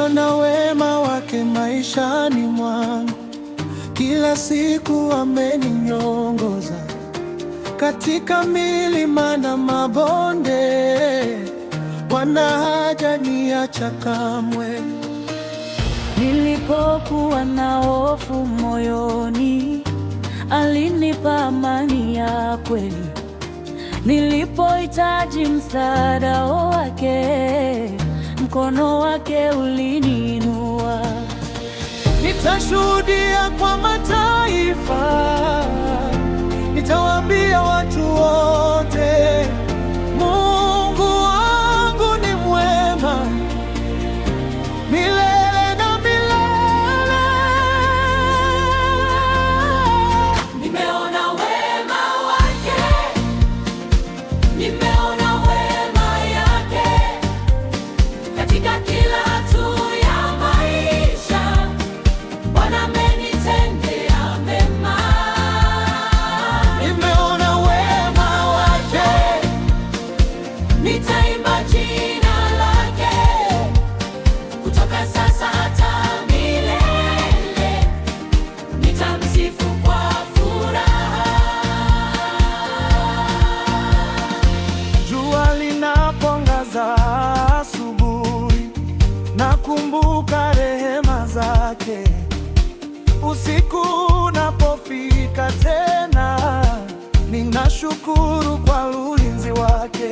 Nimeona wema wake maishani mwangu, kila siku ameniongoza katika milima na mabonde. Bwana hajaniacha kamwe. Nilipokuwa na hofu moyoni, alinipa amani ya kweli. Nilipohitaji msaada wake, mkono wake uliniinua. Nitashuhudia kwa mataifa, nitawaambia watu wote, Mungu wangu ni mwema milele na milele. Nimeona wema wake, nimeona wema yake katika kila hatua ya maisha. Bwana amenitendea mema. Nimeona wema wake, nitaimba jina lake kutoka sasa hata milele. Nitamsifu kwa furaha. jua linapoangaza asubuhi, nakumbuka rehema zake. Usiku unapofika tena, ninashukuru kwa ulinzi wake.